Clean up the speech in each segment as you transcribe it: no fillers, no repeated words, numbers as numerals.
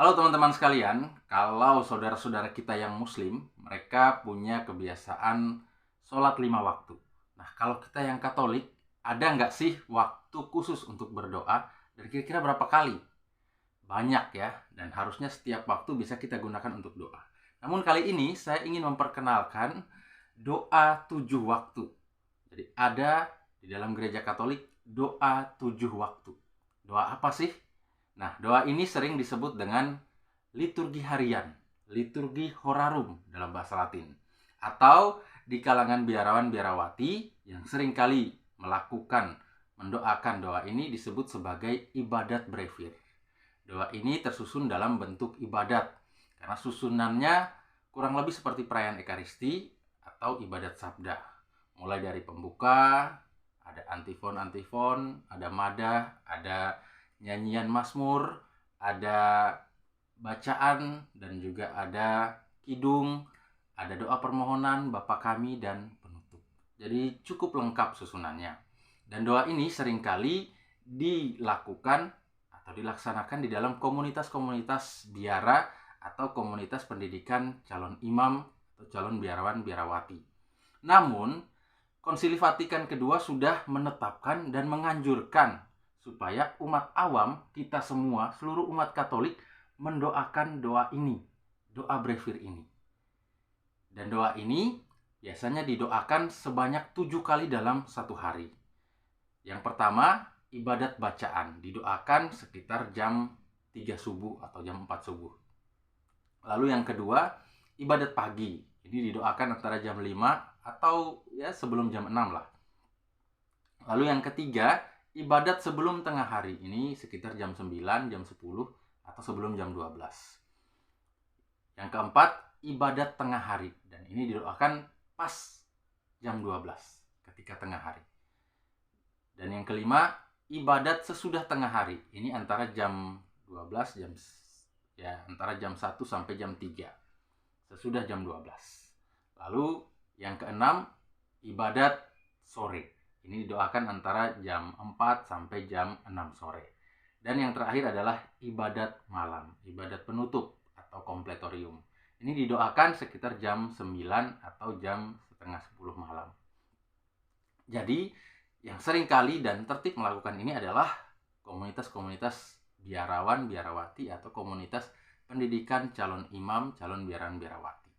Halo teman-teman sekalian, kalau saudara-saudara kita yang muslim, mereka punya kebiasaan sholat 5 waktu. Nah, kalau kita yang Katolik, ada nggak sih waktu khusus untuk berdoa? Dan kira-kira berapa kali? Banyak ya, dan harusnya setiap waktu bisa kita gunakan untuk doa. Namun kali ini saya ingin memperkenalkan doa 7 waktu. Jadi ada di dalam gereja Katolik doa 7 waktu. Doa apa sih? Nah, doa ini sering disebut dengan liturgi harian, liturgi horarum dalam bahasa Latin. Atau di kalangan biarawan-biarawati yang seringkali mendoakan doa ini disebut sebagai ibadat brevir. Doa ini tersusun dalam bentuk ibadat, karena susunannya kurang lebih seperti perayaan Ekaristi atau ibadat sabda. Mulai dari pembuka, ada antifon, ada madah, ada nyanyian mazmur, ada bacaan, dan juga ada kidung, ada doa permohonan Bapa Kami, dan penutup. Jadi cukup lengkap susunannya. Dan doa ini seringkali dilakukan atau dilaksanakan di dalam komunitas-komunitas biara atau komunitas pendidikan calon imam atau calon biarawan biarawati. Namun, Konsili Vatikan kedua sudah menetapkan dan menganjurkan supaya umat awam, kita semua, seluruh umat Katolik, mendoakan doa ini, doa brevir ini. Dan doa ini biasanya didoakan sebanyak 7 kali dalam satu hari. Yang pertama, ibadat bacaan, didoakan sekitar jam 3 subuh atau jam 4 subuh. Lalu yang kedua, ibadat pagi. Ini didoakan antara jam 5 atau ya sebelum jam 6 lah. Lalu yang ketiga, ibadat sebelum tengah hari. Ini sekitar jam 9, jam 10 atau sebelum jam 12. Yang keempat, ibadat tengah hari. Dan ini didoakan pas jam 12 ketika tengah hari. Dan yang kelima, ibadat sesudah tengah hari. Ini antara jam 12 antara jam 1 sampai jam 3. Sesudah jam 12. Lalu yang keenam, ibadat sore. Ini didoakan antara jam 4 sampai jam 6 sore. Dan yang terakhir adalah ibadat malam, ibadat penutup atau kompletorium. Ini didoakan sekitar jam 9 atau jam setengah 10 malam. Jadi, yang sering kali dan tertib melakukan ini adalah komunitas-komunitas biarawan, biarawati, atau komunitas pendidikan calon imam, calon biarawan, biarawati.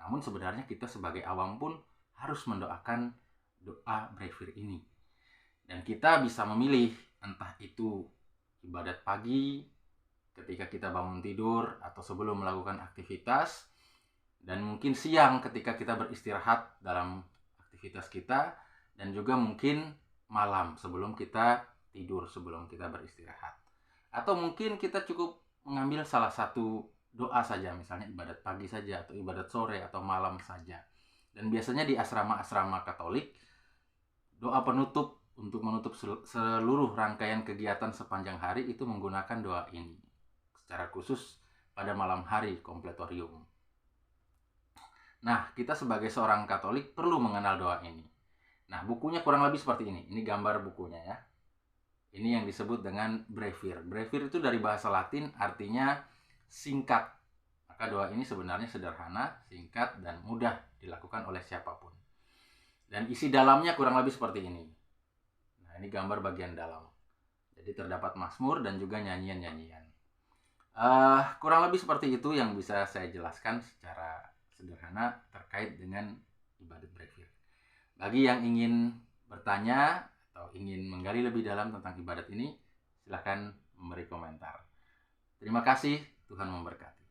Namun sebenarnya kita sebagai awam pun harus mendoakan doa brevir ini. Dan kita bisa memilih entah itu ibadat pagi ketika kita bangun tidur atau sebelum melakukan aktivitas, dan mungkin siang ketika kita beristirahat dalam aktivitas kita, dan juga mungkin malam sebelum kita tidur, sebelum kita beristirahat. Atau mungkin kita cukup mengambil salah satu doa saja, misalnya ibadat pagi saja atau ibadat sore atau malam saja. Dan biasanya di asrama-asrama Katolik, doa penutup untuk menutup seluruh rangkaian kegiatan sepanjang hari itu menggunakan doa ini, secara khusus pada malam hari kompletorium. Nah, kita sebagai seorang Katolik perlu mengenal doa ini. Nah, bukunya kurang lebih seperti ini. Ini gambar bukunya ya. Ini yang disebut dengan brevir. Brevir itu dari bahasa Latin, artinya singkat. Maka doa ini sebenarnya sederhana, singkat, dan mudah dilakukan oleh siapapun. Dan isi dalamnya kurang lebih seperti ini. Nah, ini gambar bagian dalam. Jadi terdapat mazmur dan juga nyanyian-nyanyian. Kurang lebih seperti itu yang bisa saya jelaskan secara sederhana terkait dengan ibadat brevir. Bagi yang ingin bertanya atau ingin menggali lebih dalam tentang ibadat ini, silakan memberi komentar. Terima kasih, Tuhan memberkati.